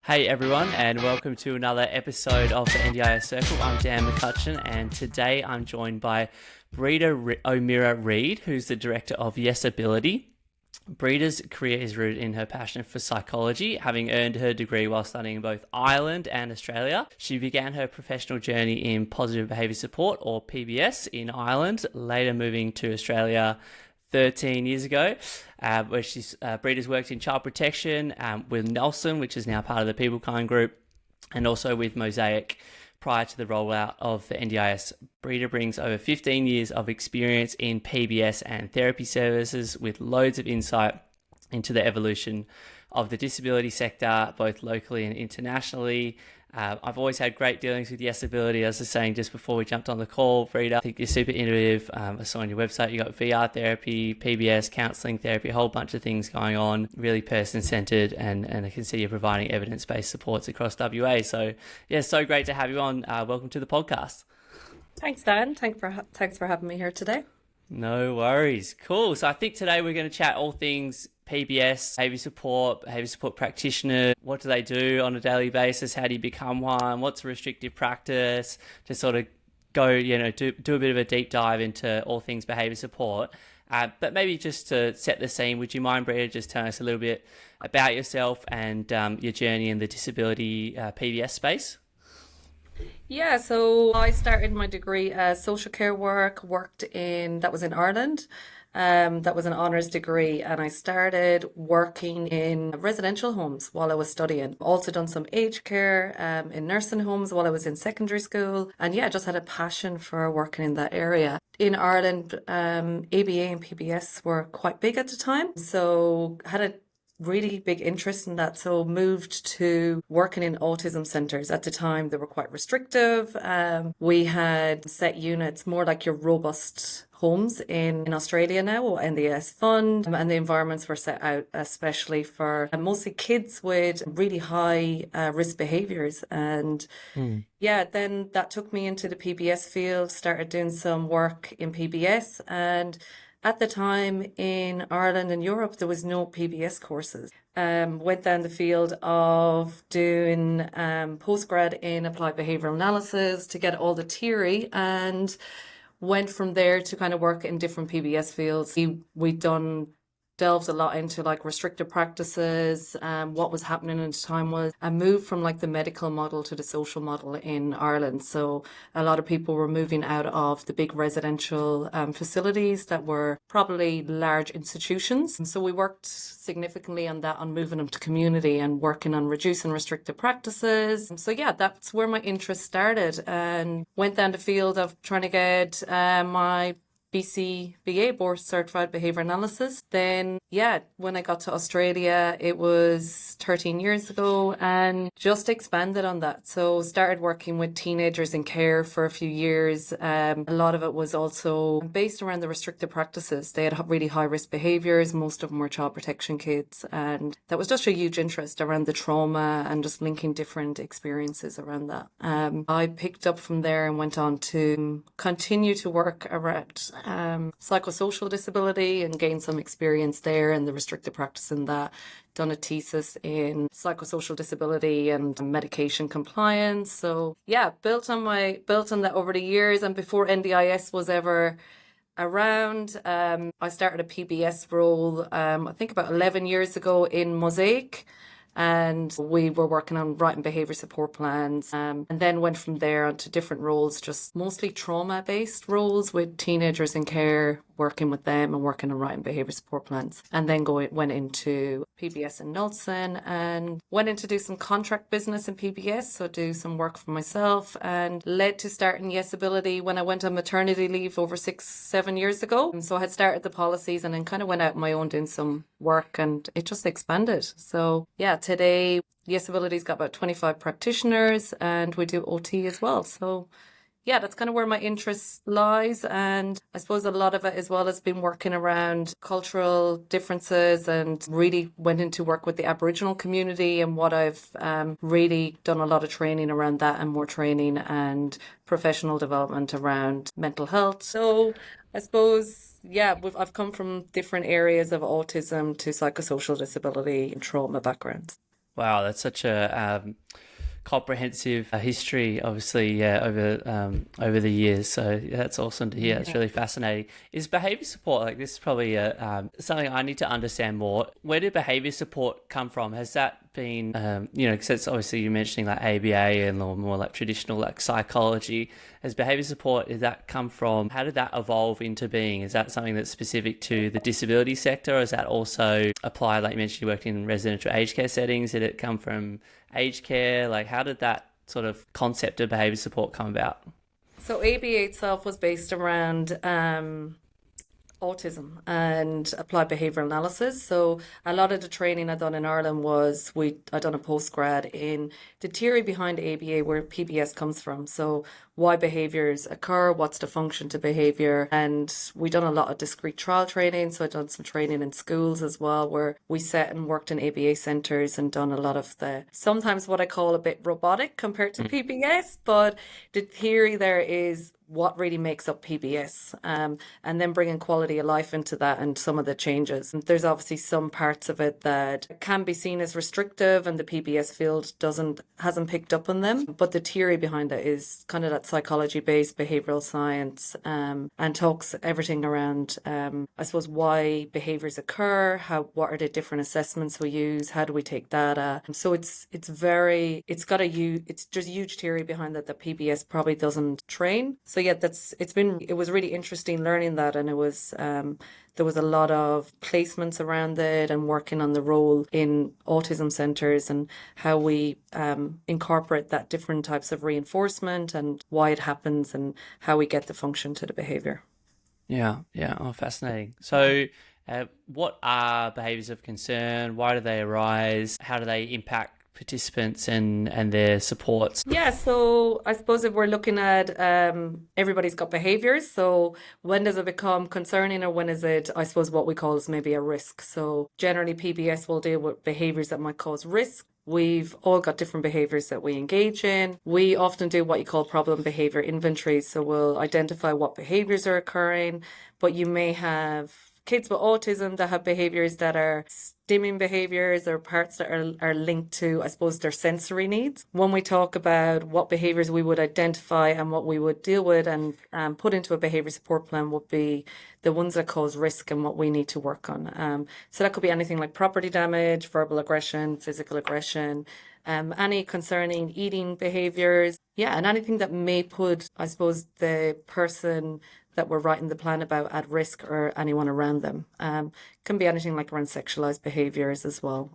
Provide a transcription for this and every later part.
Hey everyone, and welcome to another episode of the NDIS Circle. I'm Dan McCutcheon, and today I'm joined by Breda O Meara Reed, who's the director of YesAbility. Breda's career is rooted in her passion for psychology, having earned her degree while studying in both Ireland and Australia. She began her professional journey in Positive Behaviour Support, or PBS, in Ireland, later moving to Australia 13 years ago, where Breda's worked in child protection with Nelson, which is now part of the People Kind group, and also with Mosaic prior to the rollout of the NDIS. Breda brings over 15 years of experience in PBS and therapy services with loads of insight into the evolution of the disability sector, both locally and internationally. I've always had great dealings with YesAbility. As I was saying just before we jumped on the call, Breda, I think you're super innovative. I saw on your website you got VR therapy, PBS, counselling therapy, a whole bunch of things going on, really person-centred, and I can see you're providing evidence-based supports across WA. So, yeah, so great to have you on. Welcome to the podcast. Thanks, Dan. Thanks for having me here today. No worries. Cool. So I think today we're going to chat all things PBS, behaviour support practitioner. What do they do on a daily basis? How do you become one? What's a restrictive practice? Just sort of go, do a bit of a deep dive into all things behaviour support. But maybe just to set the scene, would you mind, Breda, just telling us a little bit about yourself and your journey in the disability PBS space? Yeah, so I started my degree as social care work, that was in Ireland. That was an honours degree, and I started working in residential homes while I was studying. Also done some aged care in nursing homes while I was in secondary school, and yeah, just had a passion for working in that area. In Ireland, ABA and PBS were quite big at the time, so had a really big interest in that, so moved to working in autism centres. At the time they were quite restrictive. We had set units, more like your robust homes in Australia now, or NDIS fund, and the environments were set out especially for mostly kids with really high risk behaviours. And yeah, then that took me into the PBS field, started doing some work in PBS, and at the time in Ireland and Europe, there was no PBS courses. Went down the field of doing postgrad in applied behavioural analysis to get all the theory, and went from there to kind of work in different PBS fields. We'd delved a lot into like restrictive practices. What was happening at the time was a move from like the medical model to the social model in Ireland. So a lot of people were moving out of the big residential facilities that were probably large institutions. And so we worked significantly on that, on moving them to community and working on reducing restrictive practices. So yeah, that's where my interest started, and went down the field of trying to get my BCBA, Board Certified Behaviour Analysis. Then, yeah, when I got to Australia, it was 13 years ago, and just expanded on that. So started working with teenagers in care for a few years. A lot of it was also based around the restrictive practices. They had really high risk behaviours. Most of them were child protection kids. And that was just a huge interest around the trauma and just linking different experiences around that. I picked up from there and went on to continue to work around psychosocial disability and gain some experience there and the restrictive practice in that. Done a thesis in psychosocial disability and medication compliance. So yeah, built on that over the years. And before NDIS was ever around, I started a PBS role I think about 11 years ago in Mosaic. And we were working on writing behaviour support plans, and then went from there onto different roles, just mostly trauma-based roles with teenagers in care, working with them and working on writing behaviour support plans. And then went into PBS in Nelson and went in to do some contract business in PBS, so do some work for myself, and led to starting YesAbility when I went on maternity leave over 6-7 years ago. And so I had started the policies and then kind of went out on my own doing some work, and it just expanded. So yeah, today YesAbility's got about 25 practitioners, and we do OT as well. So yeah, that's kind of where my interest lies. And I suppose a lot of it as well has been working around cultural differences, and really went into work with the Aboriginal community, and what I've really done a lot of training around that, and more training and professional development around mental health. So I suppose, yeah, I've come from different areas of autism to psychosocial disability and trauma backgrounds. Wow, that's such a comprehensive history, obviously, yeah, over the years. So yeah, that's awesome to hear. It's really fascinating. Is behavior support, like, this is probably something I need to understand more. Where did behavior support come from? Has that been, because it's obviously you're mentioning like ABA and more like traditional like psychology. Has behavior support, did that come from, how did that evolve into being? Is that something that's specific to the disability sector, or is that also applied, like you mentioned, you worked in residential aged care settings? Did it come from aged care? Like, how did that sort of concept of behaviour support come about? So ABA itself was based around autism and applied behavioural analysis. So a lot of the training I done in Ireland was I done a postgrad in the theory behind ABA, where PBS comes from. So why behaviours occur, what's the function to behaviour, and we done a lot of discrete trial training. So I done some training in schools as well, where we sat and worked in ABA centres and done a lot of the sometimes what I call a bit robotic compared to PBS, but the theory there is what really makes up PBS, and then bringing quality of life into that and some of the changes. And there's obviously some parts of it that can be seen as restrictive, and the PBS field hasn't picked up on them. But the theory behind it is kind of that psychology-based behavioural science, and talks everything around, I suppose, why behaviours occur, what are the different assessments we use, how do we take data. So there's a huge theory behind that PBS probably doesn't train. So yeah, it was really interesting learning that, and it was there was a lot of placements around it and working on the role in autism centres and how we incorporate that different types of reinforcement and why it happens and how we get the function to the behaviour. Yeah. Oh, fascinating. So what are behaviours of concern? Why do they arise? How do they impact participants and their supports? Yeah, so I suppose if we're looking at everybody's got behaviours, so when does it become concerning, or when is it, I suppose, what we call is maybe a risk? So generally PBS will deal with behaviours that might cause risk. We've all got different behaviours that we engage in. We often do what you call problem behaviour inventories, so we'll identify what behaviours are occurring, but you may have kids with autism that have behaviours that are stimming behaviours or parts that are linked to, I suppose, their sensory needs. When we talk about what behaviours we would identify and what we would deal with and put into a behaviour support plan would be the ones that cause risk and what we need to work on. So that could be anything like property damage, verbal aggression, physical aggression, any concerning eating behaviours. Yeah, and anything that may put, I suppose, the person that we're writing the plan about at risk or anyone around them. Can be anything like around sexualized behaviours as well.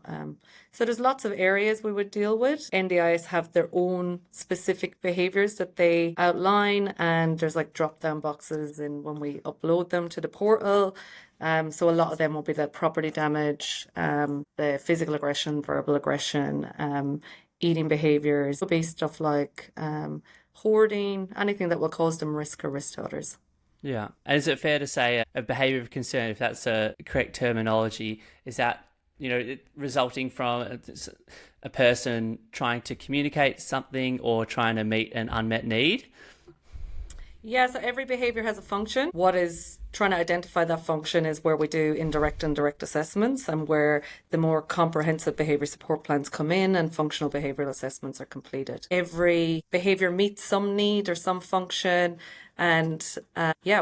So there's lots of areas we would deal with. NDIS have their own specific behaviours that they outline, and there's like drop down boxes when we upload them to the portal. So a lot of them will be the property damage, the physical aggression, verbal aggression, eating behaviours, will be stuff like hoarding, anything that will cause them risk or risk to others. Yeah. And is it fair to say a behaviour of concern, if that's a correct terminology, is that, resulting from a person trying to communicate something or trying to meet an unmet need? Yeah, so every behaviour has a function. What is trying to identify that function is where we do indirect and direct assessments, and where the more comprehensive behaviour support plans come in and functional behavioural assessments are completed. Every behaviour meets some need or some function, and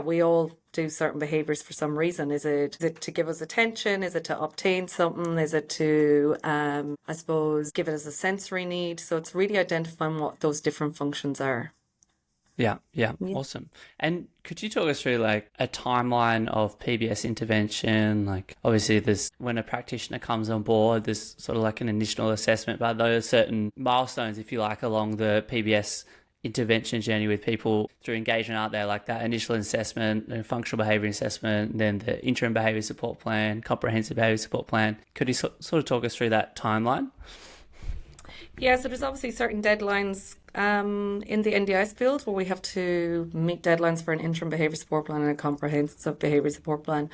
we all do certain behaviours for some reason. Is it to give us attention? Is it to obtain something? Is it to, I suppose, give it as a sensory need? So it's really identifying what those different functions are. Yeah, awesome. And could you talk us through like a timeline of PBS intervention? Like, obviously when a practitioner comes on board, there's sort of like an initial assessment, but those certain milestones, if you like, along the PBS intervention journey with people through engagement, out there, like that initial assessment, functional behaviour assessment, then the interim behaviour support plan, comprehensive behaviour support plan. Could you sort of talk us through that timeline? Yeah, so there's obviously certain deadlines in the NDIS field where we have to meet deadlines for an interim behaviour support plan and a comprehensive behaviour support plan.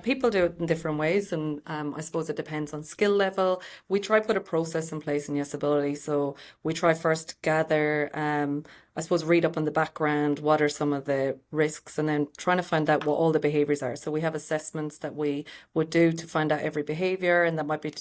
People do it in different ways, and I suppose it depends on skill level. We try put a process in place in YesAbility. So we try first gather, I suppose, read up on the background, what are some of the risks, and then trying to find out what all the behaviours are. So we have assessments that we would do to find out every behaviour, and that might be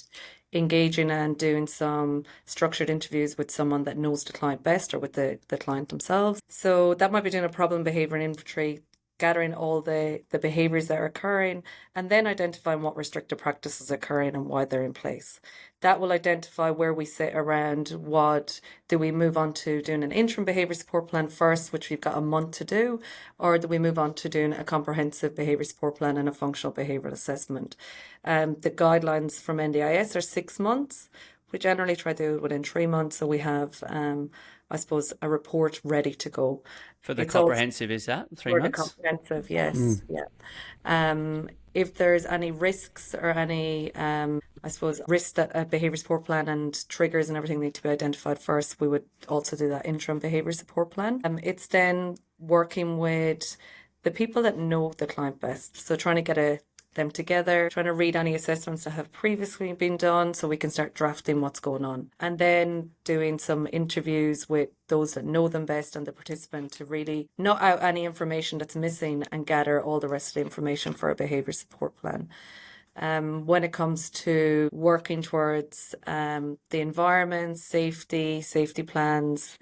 engaging and doing some structured interviews with someone that knows the client best or with the client themselves. So that might be doing a problem behaviour and inventory, gathering all the behaviours that are occurring, and then identifying what restrictive practices are occurring and why they're in place. That will identify where we sit around what do we move on to doing an interim behaviour support plan first, which we've got a month to do, or do we move on to doing a comprehensive behaviour support plan and a functional behavioural assessment. The guidelines from NDIS are 6 months. We generally try to do it within 3 months, so we have, I suppose, a report ready to go. For the It's also comprehensive, is that 3 for the months? comprehensive, yes, yeah. If there's any risks or any, I suppose, risks that a behaviour support plan and triggers and everything need to be identified first, we would also do that interim behaviour support plan. It's then working with the people that know the client best. So trying to get them together, trying to read any assessments that have previously been done so we can start drafting what's going on. And then doing some interviews with those that know them best and the participant to really note out any information that's missing and gather all the rest of the information for a behaviour support plan. When it comes to working towards the environment, safety plans,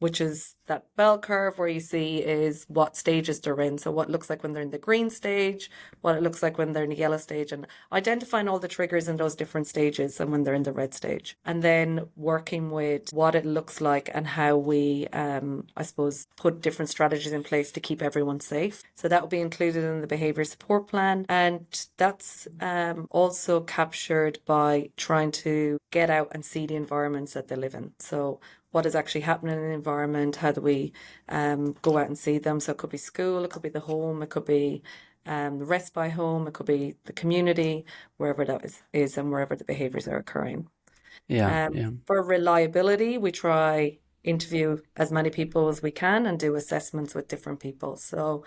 which is that bell curve where you see is what stages they're in. So what it looks like when they're in the green stage, what it looks like when they're in the yellow stage, and identifying all the triggers in those different stages and when they're in the red stage. And then working with what it looks like and how we, I suppose, put different strategies in place to keep everyone safe. So that will be included in the behaviour support plan. And that's also captured by trying to get out and see the environments that they live in. So what is actually happening in the environment, how do we go out and see them. So it could be school, it could be the home, it could be the respite home, it could be the community, wherever that is and wherever the behaviours are occurring. Yeah. For reliability, we try interview as many people as we can and do assessments with different people. So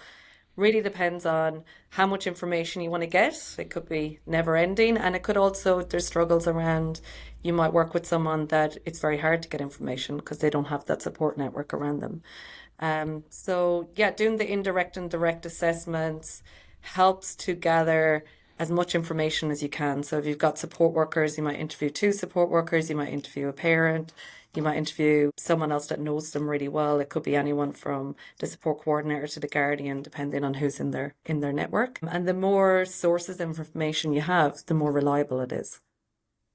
really depends on how much information you want to get. It could be never ending, and it could also, there's struggles around, you might work with someone that it's very hard to get information because they don't have that support network around them. So yeah, doing the indirect and direct assessments helps to gather as much information as you can. So if you've got support workers, you might interview 2 support workers, you might interview a parent, you might interview someone else that knows them really well. It could be anyone from the support coordinator to the guardian, depending on who's in their network. And the more sources of information you have, the more reliable it is.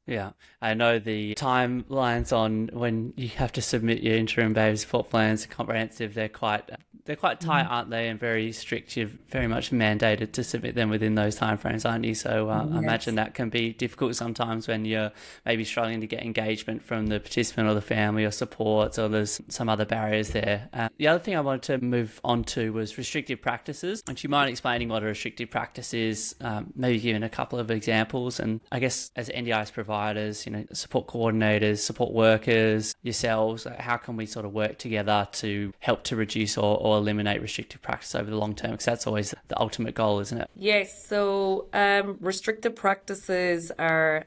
Yeah, I know the timelines on when you have to submit your interim behaviour support plans, comprehensive, they're quite tight, aren't they? And very strict. You're very much mandated to submit them within those timeframes, aren't you? So I imagine that can be difficult sometimes when you're maybe struggling to get engagement from the participant or the family or supports, or there's some other barriers there. The other thing I wanted to move on to was restrictive practices. Would you mind explaining what a restrictive practice is? Maybe giving a couple of examples, and I guess as NDIS providers, support coordinators, support workers, yourselves, how can we sort of work together to help to reduce or eliminate restrictive practice over the long term? Because that's always the ultimate goal, isn't it? Yes, so restrictive practices are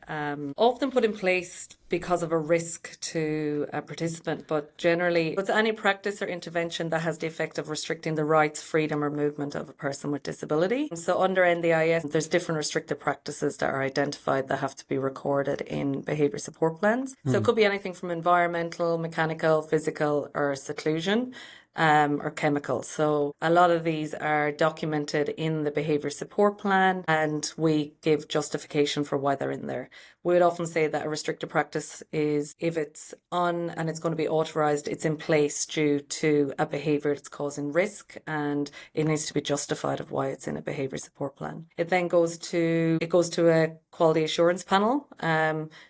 often put in place because of a risk to a participant, but generally it's any practice or intervention that has the effect of restricting the rights, freedom or movement of a person with disability. So under NDIS, there's different restrictive practices that are identified that have to be recorded in behaviour support plans. So it could be anything from environmental, mechanical, physical or seclusion. Or chemicals. So a lot of these are documented in the behaviour support plan, and we give justification for why they're in there. We would often say that a restricted practice is if it's on and it's going to be authorised, it's in place due to a behaviour that's causing risk, and it needs to be justified of why it's in a behaviour support plan. It then goes to a quality assurance panel.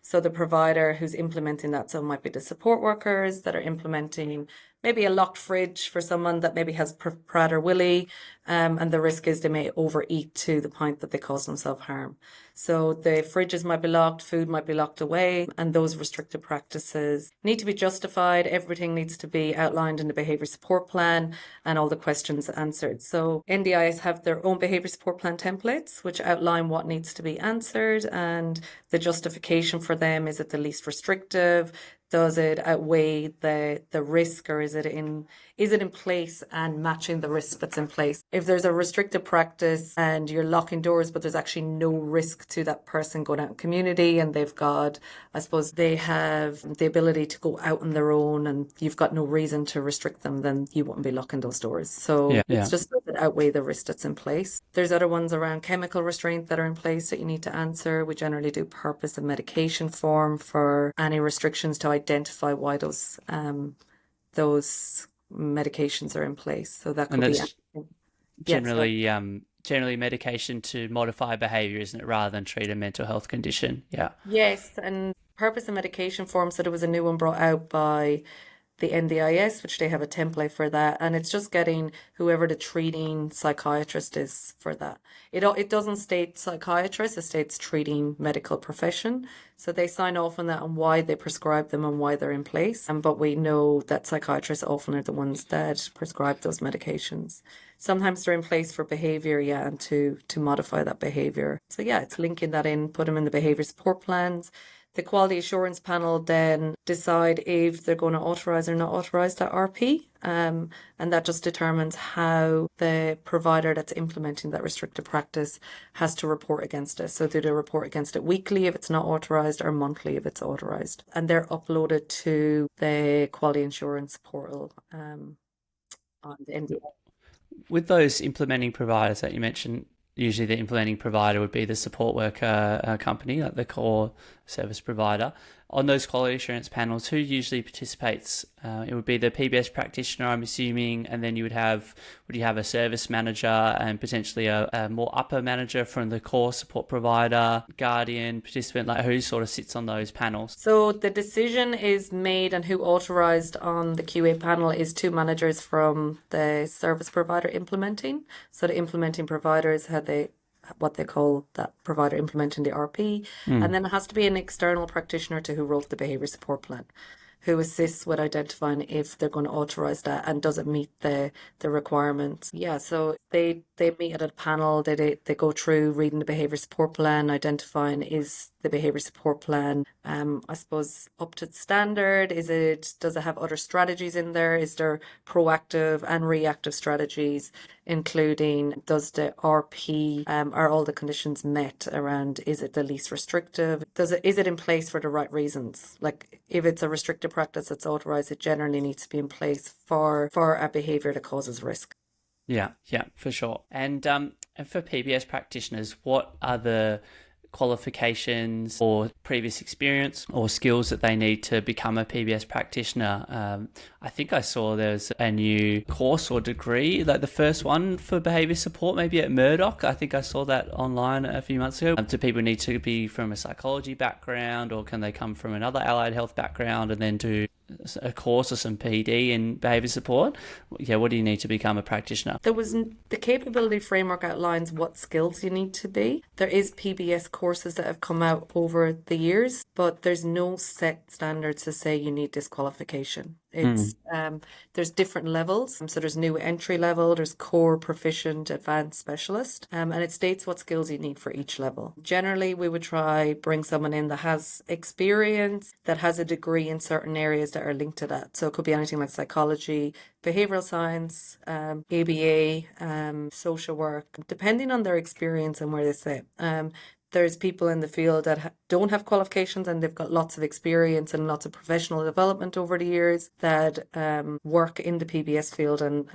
So the provider who's implementing that, so it might be the support workers that are implementing maybe a locked fridge for someone that maybe has Prader-Willi, and the risk is they may overeat to the point that they cause themselves harm. So the fridges might be locked, food might be locked away, and those restrictive practices need to be justified. Everything needs to be outlined in the behaviour support plan and all the questions answered. So NDIS have their own behaviour support plan templates, which outline what needs to be answered and the justification for them. Is it the least restrictive? Does it outweigh the risk, or is it in place and matching the risk that's in place? If there's a restricted practice and you're locking doors, but there's actually no risk to that person going out in community, and they've got, I suppose they have the ability to go out on their own, and you've got no reason to restrict them, then you wouldn't be locking those doors. So it's just that outweigh the risk that's in place. There's other ones around chemical restraint that are in place that you need to answer. We generally do purpose and medication form for any restrictions to identify why those medications are in place. So that could be generally medication to modify behaviour, isn't it, rather than treat a mental health condition? Yes, and purpose and medication form. So there was a new one brought out by the NDIS, which they have a template for that, and it's just getting whoever the treating psychiatrist is for that. It doesn't state psychiatrist, it states treating medical profession. So they sign off on that and why they prescribe them and why they're in place. But we know that psychiatrists often are the ones that prescribe those medications. Sometimes they're in place for behaviour, and to modify that behaviour. So it's linking that in, put them in the behaviour support plans. The quality assurance panel then decide if they're going to authorise or not authorise that RP. And that just determines how the provider that's implementing that restrictive practice has to report against it. So do they report against it weekly if it's not authorised, or monthly if it's authorised? And they're uploaded to the quality assurance portal on the NDIS. With those implementing providers that you mentioned, usually the implementing provider would be the support worker company, like the core service provider. On those quality assurance panels, who usually participates? It would be the PBS practitioner, I'm assuming, and then would you have a service manager and potentially a more upper manager from the core support provider, guardian, participant, like who sort of sits on those panels? So the decision is made, and who authorised on the QA panel is two managers from the service provider implementing. So the implementing providers have what they call that provider implementing the RP. And then it has to be an external practitioner to who wrote the behaviour support plan, who assists with identifying if they're going to authorise that and does it meet the requirements. So they meet at a panel, they go through reading the behaviour support plan, identifying is the behaviour support plan, I suppose, up to standard? Does it have other strategies in there? Is there proactive and reactive strategies, including does the RP, are all the conditions met around, is it the least restrictive? Is it in place for the right reasons? Like if it's a restrictive practice that's authorised, it generally needs to be in place for a behaviour that causes risk. Yeah, for sure. And for PBS practitioners, what are the qualifications or previous experience or skills that they need to become a PBS practitioner? I think I saw there's a new course or degree, like the first one for behaviour support, maybe at Murdoch. I think I saw that online a few months ago. Do people need to be from a psychology background, or can they come from another allied health background and then do a course or some PD in behaviour support? What do you need to become a practitioner? The capability framework outlines what skills you need to be. There is PBS courses that have come out over the years, but there's no set standards to say you need this qualification. It's there's different levels. So there's new entry level, there's core, proficient, advanced, specialist, and it states what skills you need for each level. Generally, we would try bring someone in that has experience, that has a degree in certain areas that are linked to that. So it could be anything like psychology, behavioral science, ABA, social work, depending on their experience and where they sit. There's people in the field that don't have qualifications and they've got lots of experience and lots of professional development over the years that work in the PBS field and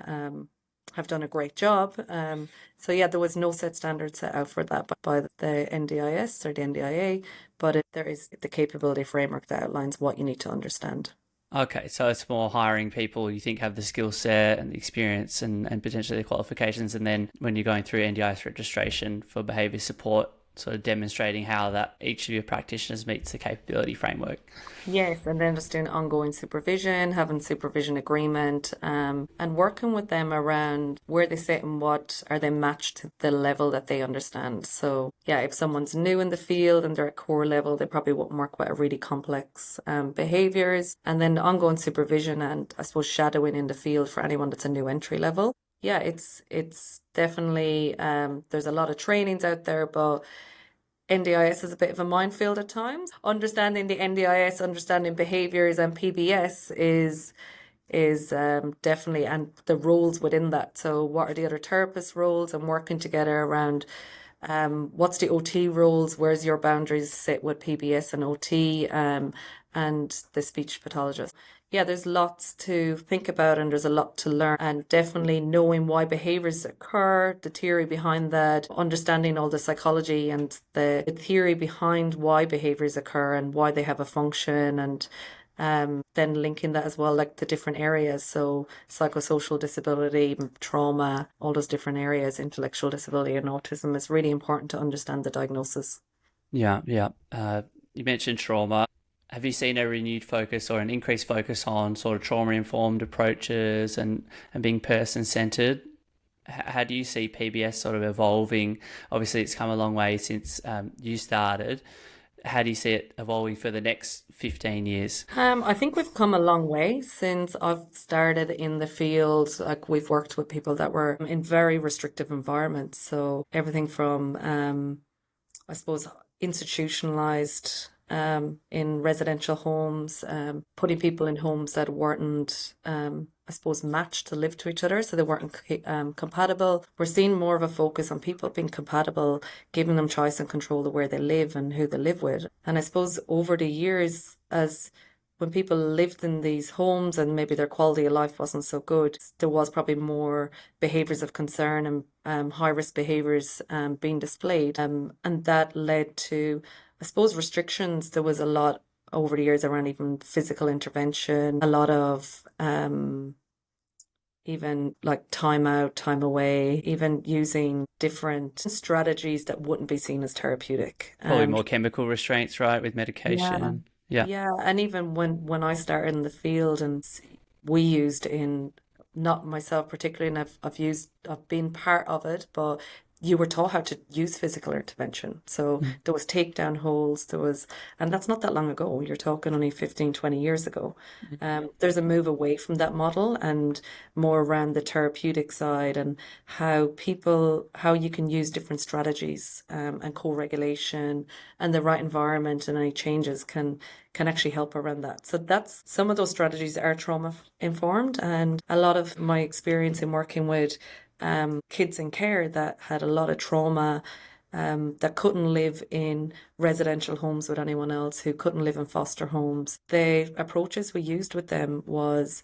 have done a great job. There was no set standard set out for that by the NDIS or the NDIA, but there is the capability framework that outlines what you need to understand. Okay, so it's more hiring people you think have the skill set and the experience and potentially the qualifications, and then when you're going through NDIS registration for behaviour support, sort of demonstrating how that each of your practitioners meets the capability framework. Yes, and then just doing ongoing supervision, having supervision agreement, and working with them around where they sit and what are they matched to the level that they understand. So yeah, if someone's new in the field and they're at core level, they probably won't work with a really complex behaviors. And then ongoing supervision and I suppose shadowing in the field for anyone that's a new entry level. Yeah, it's definitely there's a lot of trainings out there, but NDIS is a bit of a minefield at times. Understanding the NDIS, understanding behaviours and PBS is definitely, and the roles within that. So what are the other therapist roles and working together around what's the OT roles, where's your boundaries sit with PBS and OT and the speech pathologist. Yeah, there's lots to think about and there's a lot to learn, and definitely knowing why behaviors occur, the theory behind that, understanding all the psychology and the theory behind why behaviors occur and why they have a function, and then linking that as well, like the different areas. So psychosocial disability, trauma, all those different areas, intellectual disability and autism is really important to understand the diagnosis. Yeah, yeah. You mentioned trauma. Have you seen a renewed focus or an increased focus on sort of trauma-informed approaches and being person-centered? How do you see PBS sort of evolving? Obviously, it's come a long way since you started. How do you see it evolving for the next 15 years? I think we've come a long way since I've started in the field. Like we've worked with people that were in very restrictive environments. So everything from, I suppose, institutionalized in residential homes, putting people in homes that weren't, I suppose, matched to live to each other, so they weren't compatible. We're seeing more of a focus on people being compatible, giving them choice and control of where they live and who they live with. And I suppose over the years, as when people lived in these homes and maybe their quality of life wasn't so good, there was probably more behaviours of concern and high risk behaviours being displayed. And that led to, I suppose, restrictions. There was a lot over the years around even physical intervention, a lot of even like time out, time away, even using different strategies that wouldn't be seen as therapeutic. Probably more chemical restraints, right, with Yeah. medication. Yeah. Yeah, and even when I started in the field and we used in, not myself particularly, and I've been part of it, but you were taught how to use physical intervention. So Mm. there was takedown holds, and that's not that long ago. You're talking only 15, 20 years ago. There's a move away from that model and more around the therapeutic side and how you can use different strategies and co-regulation and the right environment and any changes can actually help around that. So that's some of those strategies are trauma informed, and a lot of my experience in working with kids in care that had a lot of trauma, that couldn't live in residential homes with anyone else, who couldn't live in foster homes. The approaches we used with them was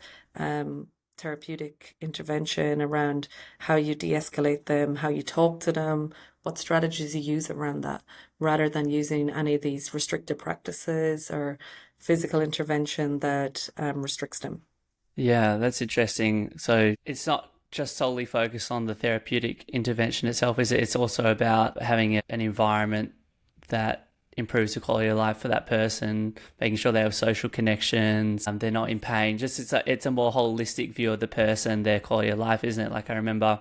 therapeutic intervention around how you de-escalate them, how you talk to them, what strategies you use around that, rather than using any of these restrictive practices or physical intervention that restricts them. Yeah, that's interesting. So it's not just solely focused on the therapeutic intervention itself, is it? It's also about having an environment that improves the quality of life for that person, making sure they have social connections, they're not in pain. Just it's a more holistic view of the person, their quality of life, isn't it? Like I remember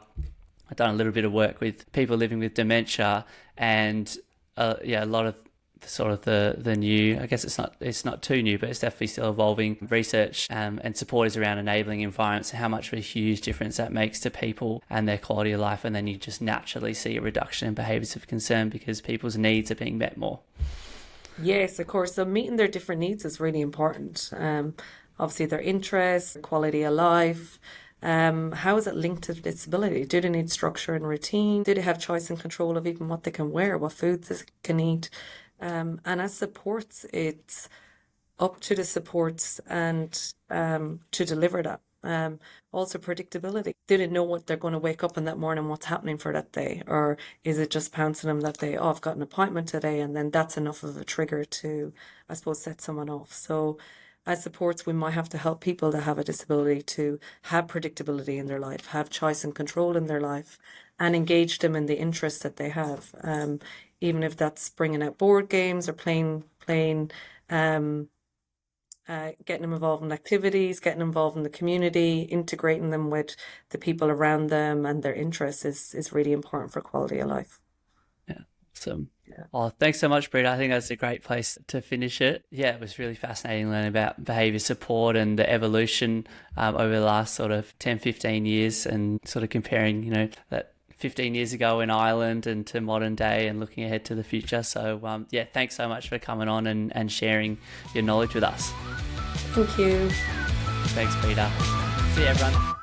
I've done a little bit of work with people living with dementia, and a lot of sort of the new, I guess it's not too new, but it's definitely still evolving research and support is around enabling environments and how much of a huge difference that makes to people and their quality of life. And then you just naturally see a reduction in behaviours of concern because people's needs are being met more. Yes, of course. So meeting their different needs is really important. Obviously, their interests, quality of life. How is it linked to disability? Do they need structure and routine? Do they have choice and control of even what they can wear, what foods they can eat? And as supports, it's up to the supports and to deliver that. Also predictability. Do they know what they're going to wake up in that morning, what's happening for that day? Or is it just pouncing them that day, oh, I've got an appointment today, and then that's enough of a trigger to, I suppose, set someone off. So as supports, we might have to help people that have a disability to have predictability in their life, have choice and control in their life, and engage them in the interests that they have. even if that's bringing out board games or getting them involved in activities, getting involved in the community, integrating them with the people around them and their interests is really important for quality of life. Yeah, awesome. Yeah. Oh, thanks so much, Breda. I think that's a great place to finish it. Yeah, it was really fascinating learning about behaviour support and the evolution over the last sort of 10, 15 years, and sort of comparing, that 15 years ago in Ireland and to modern day and looking ahead to the future. So yeah, thanks so much for coming on and sharing your knowledge with us. Thank you. Thanks, Peter. See you, everyone.